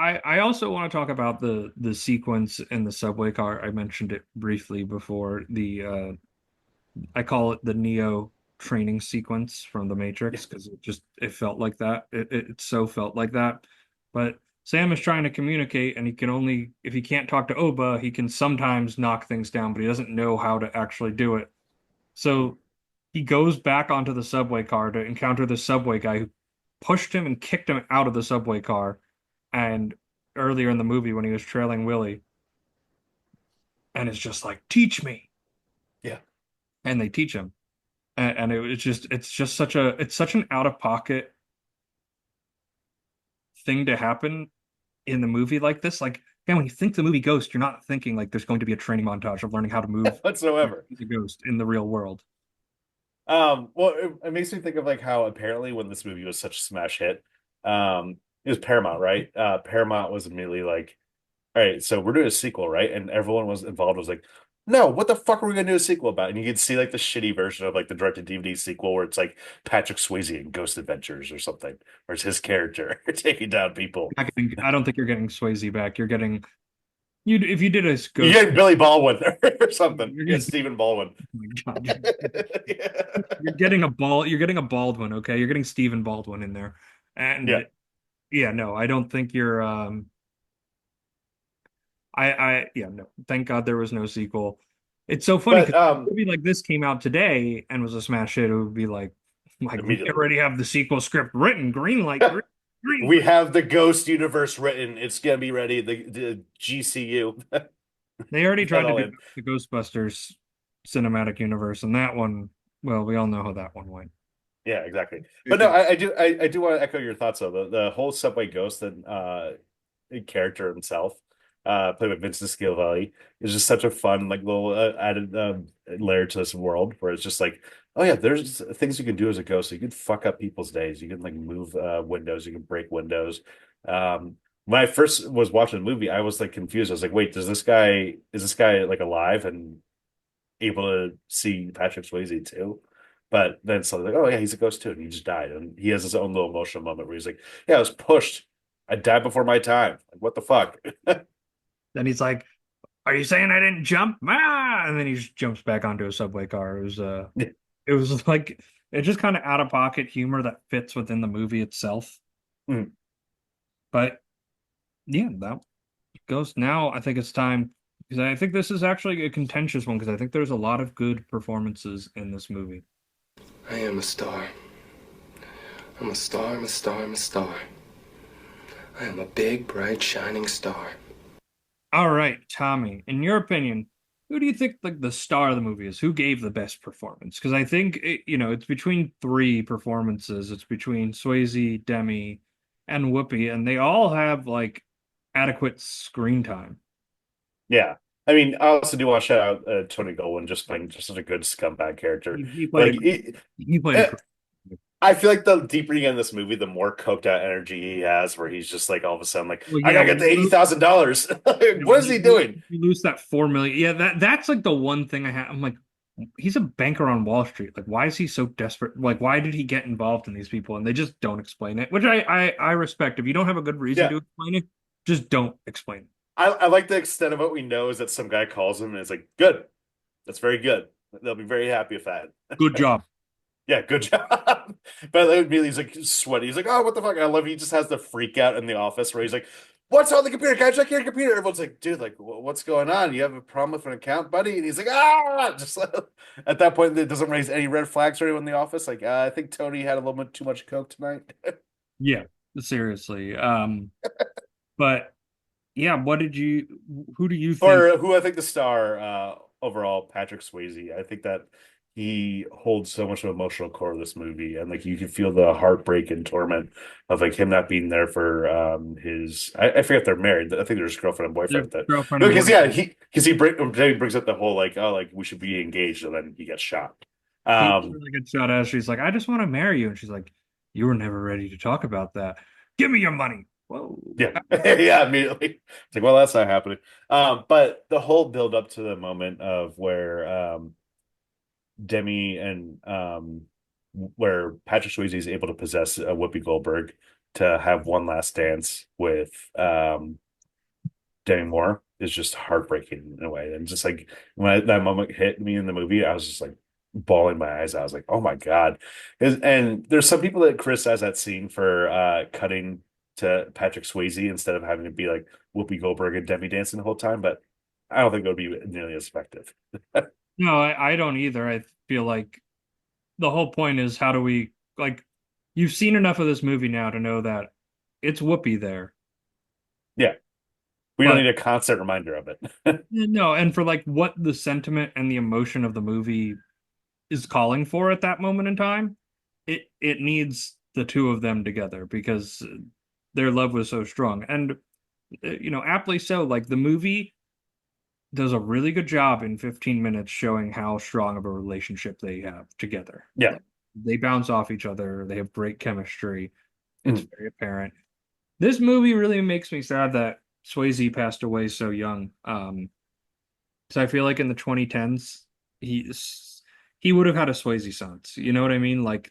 I also want to talk about the sequence in the subway car. I mentioned it briefly before. I call it the Neo training sequence from the Yeah, Matrix because it felt like that. It so felt like that. But Sam is trying to communicate, and he can only if he can't talk to Oba, he can sometimes knock things down, but he doesn't know how to actually do it. So he goes back onto the subway car to encounter the subway guy who pushed him and kicked him out of the subway car. And earlier in the movie, when he was trailing Willie, and it's just like, teach me. Yeah. And they teach him. And it's just such an out of pocket thing to happen in the movie like this. Like, man, when you think the movie Ghost, you're not thinking like there's going to be a training montage of learning how to move whatsoever. the ghost in the real world. Well, it makes me think of like how apparently when this movie was such a smash hit, it was Paramount, right? Paramount was immediately like, all right, so we're doing a sequel, right? And everyone was involved was like, no, what the fuck are we gonna do a sequel about? And you can see like the shitty version of like the directed DVD sequel where it's like Patrick Swayze in Ghost Adventures or something, where it's his character taking down people. I don't think you're getting Swayze back. You're getting you if you did a You ghost. get Billy Baldwin or something. You're You get getting- Stephen Baldwin. Oh my God. Yeah. You're getting a Baldwin, okay? You're getting Stephen Baldwin in there. And Yeah. yeah, no, I don't think you're yeah, no. Thank God there was no sequel. It's so funny But because a movie like this came out today and was a smash hit, it would be like we Immediately. already have the sequel script written, green light, green we light. have the Ghost universe written. It's gonna be ready. The GCU. They already tried to all do in. the Ghostbusters cinematic universe, and that one, well, we all know how that one went. Yeah, exactly. But no, I do want to echo your thoughts though. The whole Subway Ghost and character himself, played by Vincent Schiavelli, is just such a fun like little added layer to this world where it's just like, oh yeah, there's things you can do as a ghost. You can fuck up people's days. You can like move windows. You can break windows. When I first was watching the movie, I was like confused. I was like, wait, is this guy like alive and able to see Patrick Swayze too? But then suddenly, like, oh yeah, he's a ghost too, and he just died. And he has his own little emotional moment where he's like, yeah, I was pushed. I died before my time. Like, what the fuck? Then he's like, "Are you saying I didn't jump?" Ah! And then he just jumps back onto a subway car. Yeah. It was like it's just kind of out of pocket humor that fits within the movie itself. Mm. But yeah, that goes now. I think it's time because I think this is actually a contentious one because I think there's a lot of good performances in this movie. I am a star. I'm a star, I'm a star, I'm a star. I am a big, bright, shining star. All right, Tommy, in your opinion, who do you think like the star of the movie is? Who gave the best performance? Because I think it's between three performances. It's between Swayze, Demi, and Whoopi, and they all have like adequate screen time. Yeah. I mean, I also do want to shout out Tony Goldwyn just playing just such a good scumbag character. He played Like, he played a I feel like the deeper you get in this movie, the more coked out energy he has, where he's just like all of a sudden like, Well, I yeah, gotta get the $80,000. What is he doing? You lose that 4 million. Yeah, that's like the one thing I have. I'm like, he's a banker on Wall Street. Like, why is he so desperate? Like, why did he get involved in these people? And they just don't explain it, which I respect. If you don't have a good reason Yeah. to explain it, just don't explain it. I like the extent of what we know is that some guy calls him and is like, good. That's very good. They'll be very happy with that. Good job. Yeah, good job. But immediately he's like sweaty. He's like, oh, what the fuck? I love he just has the freak out in the office where he's like, what's on the computer? Can I check your computer? Everyone's like, dude, like, what's going on? You have a problem with an account, buddy? And he's like, ah, just at that point, it doesn't raise any red flags for anyone in the office. Like, I think Tony had a little bit too much coke tonight. Yeah, seriously. But yeah, who do you think? Or who I think the star overall, Patrick Swayze. I think that he holds so much of emotional core of this movie, and like you can feel the heartbreak and torment of like him not being there for his. I forget if they're married. I think they're just girlfriend and boyfriend. Their That girlfriend and because yeah, boyfriend. Jamie brings up the whole like, oh, like we should be engaged, and then he gets shot. He really good shot at her. She's like, I just want to marry you. And she's like, you were never ready to talk about that. Give me your money. Whoa. Yeah, yeah, immediately. It's like, well, that's not happening. But the whole build up to the moment of where Demi and where Patrick Swayze is able to possess Whoopi Goldberg to have one last dance with Demi Moore is just heartbreaking in a way. And just like when that moment hit me in the movie, I was just like bawling my eyes out. I was like, oh my God. And there's some people that criticize that scene for cutting to Patrick Swayze instead of having to be like Whoopi Goldberg and Demi dancing the whole time, but I don't think it would be nearly as effective. No, I don't either. I feel like the whole point is how do we like you've seen enough of this movie now to know that it's Whoopi there. Yeah, we don't But need a constant reminder of it. no, and for like what the sentiment and the emotion of the movie is calling for at that moment in time, it needs the two of them together because their love was so strong. And aptly so, like the movie does a really good job in 15 minutes showing how strong of a relationship they have together. Yeah. Like, they bounce off each other, they have great chemistry. It's Mm. very apparent. This movie really makes me sad that Swayze passed away so young. So I feel like in the 2010s, he would have had a Swayze sense. You know what I mean? Like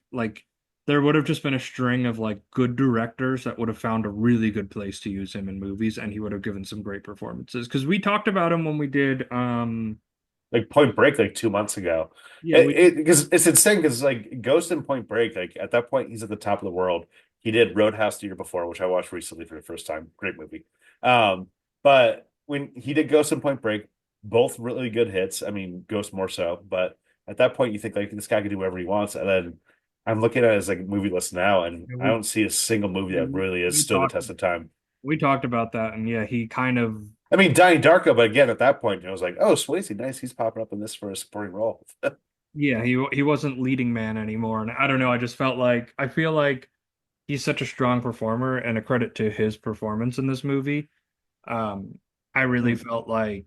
there would have just been a string of like good directors that would have found a really good place to use him in movies, and he would have given some great performances. Because we talked about him when we did Like Point Break, like 2 months ago. yeah, Because it's insane. Because like Ghost and Point Break, like at that point, he's at the top of the world. He did Roadhouse the year before, which I watched recently for the first time. Great movie. But when he did Ghost and Point Break, both really good hits. I mean, Ghost more so, but at that point, you think like this guy can do whatever he wants, and then I'm looking at his like movie list now, and I we don't see a single movie that really has we stood the talked test of time. we talked about that, and yeah, he kind of I mean, Donnie Darko, but again, at that point, I was like, oh, Swayze, nice, he's popping up in this for a supporting role. yeah, he wasn't leading man anymore, and I don't know, I feel like he's such a strong performer, and a credit to his performance in this movie. I really felt like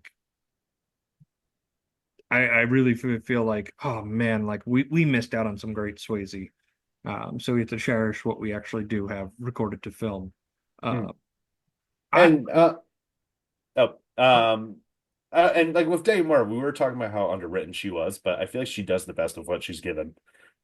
I really feel like, oh man, like we missed out on some great Swayze. So we have to cherish what we actually do have recorded to film. Uh, I And oh, and like with Demi Moore, we were talking about how underwritten she was, but I feel like she does the best of what she's given,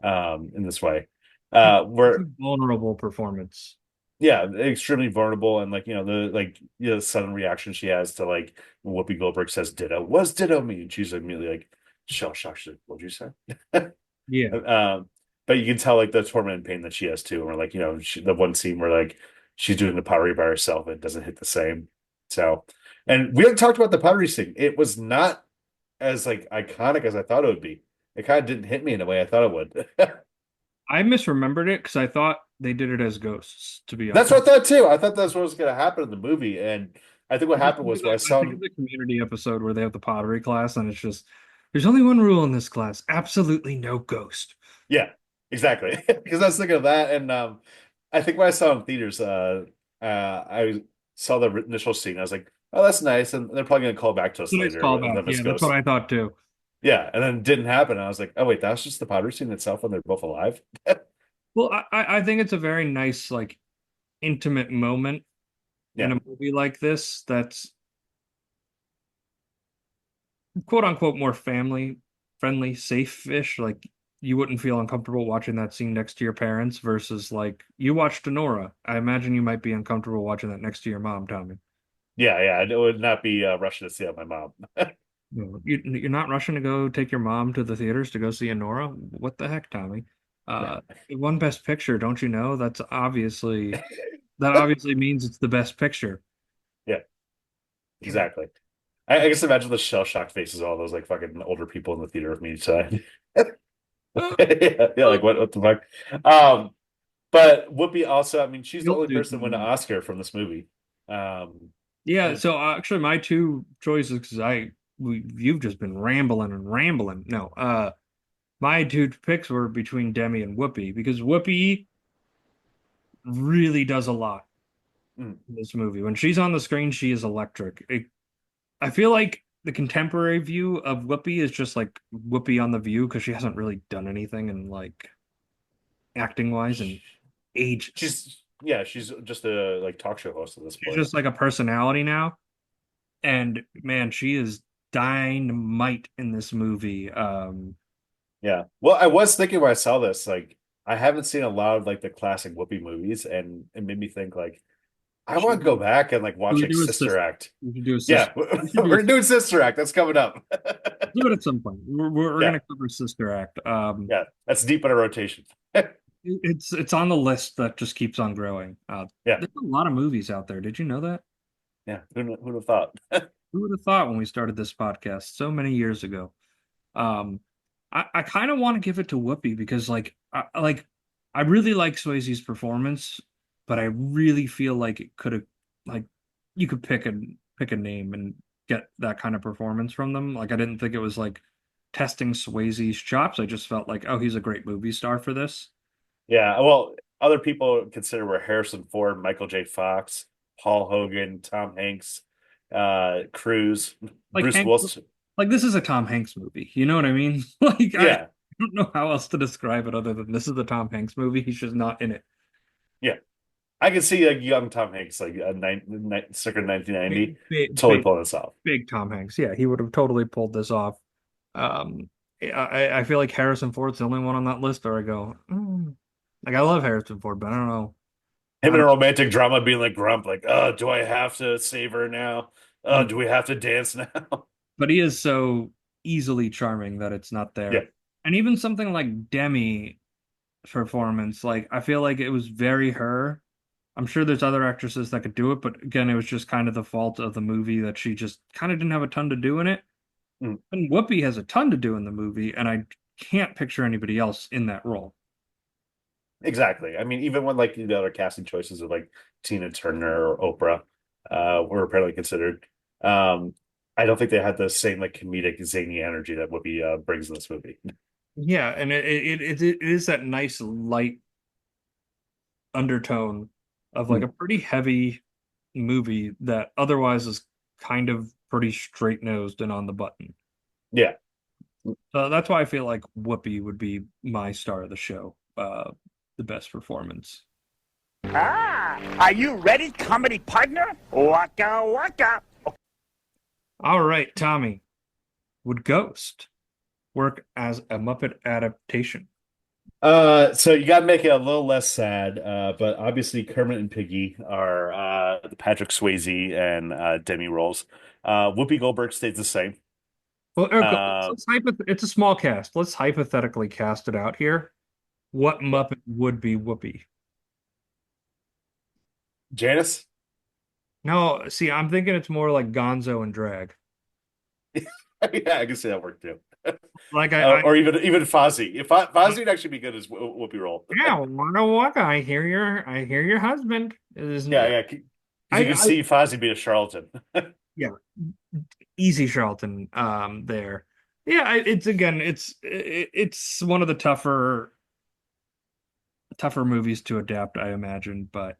in this way. it's a Where vulnerable performance. yeah, extremely vulnerable, and like the sudden reaction she has to like when Whoopi Goldberg says "ditto," "what's ditto mean?" She's immediately like shell shocked. She's like, "What'd you say?" Yeah, But you can tell like the torment and pain that she has too. Or like the one scene where like she's doing the pottery by herself, it doesn't hit the same. So, and we haven't talked about the pottery scene. It was not as like iconic as I thought it would be. It kind of didn't hit me in the way I thought it would. I misremembered it because I thought they did it as ghosts. To be That's honest, what I thought too. I thought that's what was going to happen in the movie, and I think what happened was when I I saw think of the Community episode where they have the pottery class, and it's just there's only one rule in this class: absolutely no ghost. yeah, exactly. Because I was thinking of that, and I think when I saw it in theaters, I saw the initial scene. I was like, "Oh, that's nice," and they're probably going to call back to us So nice later with callback. them as Yeah, that's what ghosts. I thought too. Yeah, and then it didn't happen. I was like, "Oh wait, that's just the pottery scene itself, and they're both alive." Well, I think it's a very nice, like, intimate moment in Yeah, a movie like this that's quote unquote more family friendly, safe-ish. Like, you wouldn't feel uncomfortable watching that scene next to your parents versus like you watched Denora. I imagine you might be uncomfortable watching that next to your mom, Tommy. yeah. It would not be rushing to see out my mom. No, you're not rushing to go take your mom to the theaters to go see Nora. What the heck, Tommy? No. It won Best Picture, don't you know? That obviously means it's the best picture. Yeah, exactly. I guess imagine the shell shocked faces of all those like fucking older people in the theater with me each time. Yeah, like what the fuck? But Whoopi also, I mean, she's the You'll only do. person to win an Oscar from this movie. Yeah, And so actually my two choices, because you've just been rambling and rambling. No, my two picks were between Demi and Whoopi because Whoopi really does a lot mm, in this movie. When she's on the screen, she is electric. I feel like the contemporary view of Whoopi is just like Whoopi on The View because she hasn't really done anything in like acting wise in ages. she's just a like talk show host at this She's point. just like a personality now. And man, she is dynamite in this movie. Yeah. Well, I was thinking when I saw this, like I haven't seen a lot of like the classic Whoopi movies, and it made me think like I want to go back and like watch we like do a Sister sister. Act. We should do a Yeah, sister. We should we're doing Sister Act. That's coming up. do it at some point. We're Yeah, gonna cover Sister Act. yeah, that's deep in a rotation. It's on the list that just keeps on growing. Yeah, There's a lot of movies out there. Did you know that? yeah. Who'd have thought? Who would have thought when we started this podcast so many years ago? Um, I kind of want to give it to Whoopi because I really like Swayze's performance, but I really feel like it could have like you could pick a name and get that kind of performance from them. Like I didn't think it was like testing Swayze's chops. I just felt like, oh, he's a great movie star for this. Yeah, well, other people consider were Harrison Ford, Michael J. Fox, Paul Hogan, Tom Hanks, Cruise, Like Bruce Hank, Willis. like this is a Tom Hanks movie. You know what I mean? Like I Yeah, don't know how else to describe it other than this is a Tom Hanks movie. He's just not in it. yeah. I can see like young Tom Hanks, like circa 1990, Big, totally big, pulling this off. big Tom Hanks. Yeah, he would have totally pulled this off. I feel like Harrison Ford's the only one on that list where I go, like I love Harrison Ford, but I don't know. Him I in a don't, romantic drama being like Grump, like, oh, do I have to save her now? Oh, mm. do we have to dance now? But he is so easily charming that it's not Yeah, there. And even something like Demi performance, like I feel like it was very her. I'm sure there's other actresses that could do it, but again, it was just kind of the fault of the movie that she just kind of didn't have a ton to do in it. mm, And Whoopi has a ton to do in the movie, and I can't picture anybody else in that role. exactly. I mean, even when like the other casting choices of like Tina Turner or Oprah, were apparently considered. Um, I don't think they had the same like comedic zany energy that Whoopi brings in this movie. Yeah, and it is that nice light undertone of like Mm, a pretty heavy movie that otherwise is kind of pretty straight-nosed and on the button. yeah. So that's why I feel like Whoopi would be my star of the show, the best performance. Ah, are you ready, comedy partner? Waka waka. All right, Tommy, would Ghost work as a Muppet adaptation? So you got to make it a little less sad, but obviously Kermit and Piggy are the Patrick Swayze and Demi roles. Whoopi Goldberg stays the same. Well, Uh, it's a small cast. Let's hypothetically cast it out here. What Muppet would be Whoopi? Janice? No, see, I'm thinking it's more like Gonzo and Drag. Yeah, I can see that work too. Like Or even Fozzie. If Fozzie would actually be good as Whoopi role. yeah, Waka Waka. I hear your husband is. Yeah, yeah. 'Cause you can see Fozzie be a charlatan. Yeah, easy Charlton. There. Yeah, it's again, it's one of the tougher movies to adapt, I imagine. But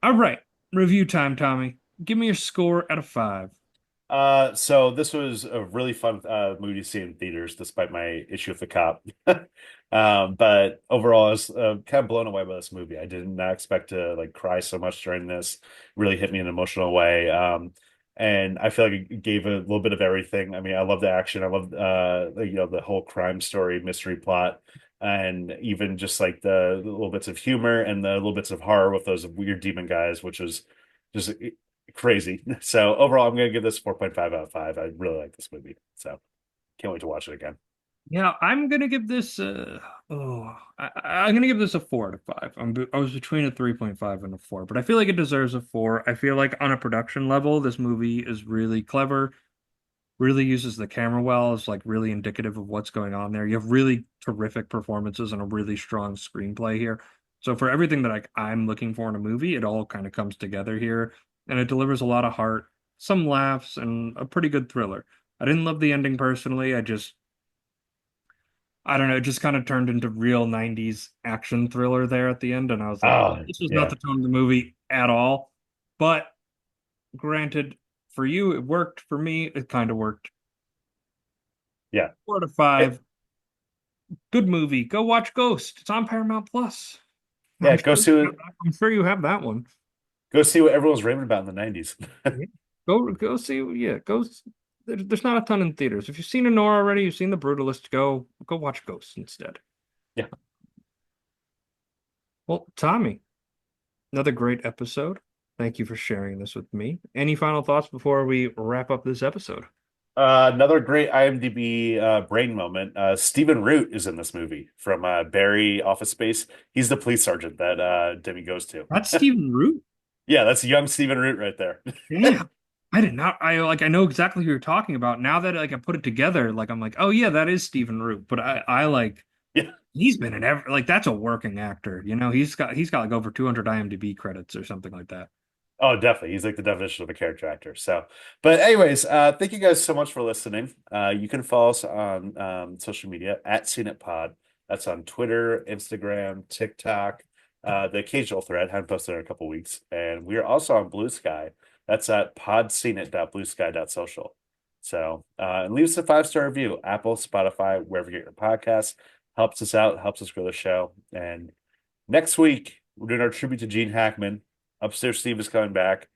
all right, review time, Tommy. Give me your score out of 5. So this was a really fun movie to see in theaters, despite my issue with the cop. But overall, I was kind of blown away by this movie. I did not expect to like cry so much during this. Really hit me in an emotional way. And I feel like it gave a little bit of everything. I mean, I love the action. I love the whole crime story, mystery plot, and even just like the little bits of humor and the little bits of horror with those weird demon guys, which was just crazy. So overall, I'm going to give this 4.5 out of 5. I really like this movie. So can't wait to watch it again. Yeah, I'm gonna give this. I'm gonna give this a 4 out of 5. I was between a 3.5 and a 4, but I feel like it deserves a 4. I feel like on a production level, this movie is really clever. Really uses the camera well. Is like really indicative of what's going on there. You have really terrific performances and a really strong screenplay here. So for everything that I'm looking for in a movie, it all kind of comes together here, and it delivers a lot of heart, some laughs, and a pretty good thriller. I didn't love the ending personally. I don't know, it just kind of turned into real 90s action thriller there at the end. And I was like, Oh, this was not yeah. the tone of the movie at all. But granted, for you, it worked. For me, it kind of worked. Yeah. 4 out of 5. Good movie. Go watch Ghost. It's on Paramount Plus. Yeah, go see I'm sure you have that one. what everyone was raving about in the 90s. Go see. Yeah, go. There's not a ton in theaters. If you've seen Anora already, you've seen The Brutalist. Go watch Ghost instead. Yeah. Well, Tommy, another great episode. Thank you for sharing this with me. Any final thoughts before we wrap up this episode? Another great IMDb brain moment. Stephen Root is in this movie from Barry Office Space. He's the police sergeant that Demi goes to. That's Stephen Root. Yeah, that's young Stephen Root right there. Yeah, I did not. I know exactly who you're talking about. Now that like I put it together, like I'm like, oh yeah, that is Stephen Root. But I like Yeah. he's been in every like that's a working actor. You know, he's got like over 200 IMDb credits or something like that. Oh, definitely. He's like the definition of a character actor. So, but anyways, thank you guys so much for listening. You can follow us on social media at Seen It Pod. That's on Twitter, Instagram, TikTok, the occasional thread. Haven't posted in a couple weeks. And we are also on Blue Sky. That's at podseenit.bluesky.social. So, and leave us a 5-star review, Apple, Spotify, wherever you get your podcasts. Helps us out, helps us grow the show. And next week, we're doing our tribute to Gene Hackman. Upstairs Steve is coming back.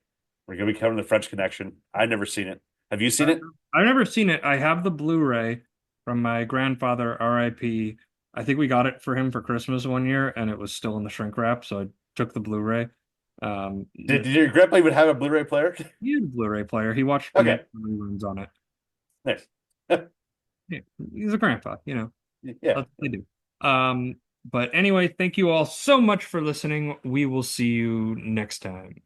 We're going to be covering The French Connection. I've never seen it. Have you seen it? I've never seen it. I have the Blu-ray from my grandfather, RIP. I think we got it for him for Christmas one year, and it was still in the shrink wrap, so I took the Blu-ray. Did your grandpa even have a Blu-ray player? He had a Blu-ray player. He watched the Okay. reruns on it. Nice. Yeah, he's a grandpa, you know. Yeah. That's what they do. But anyway, thank you all so much for listening. We will see you next time.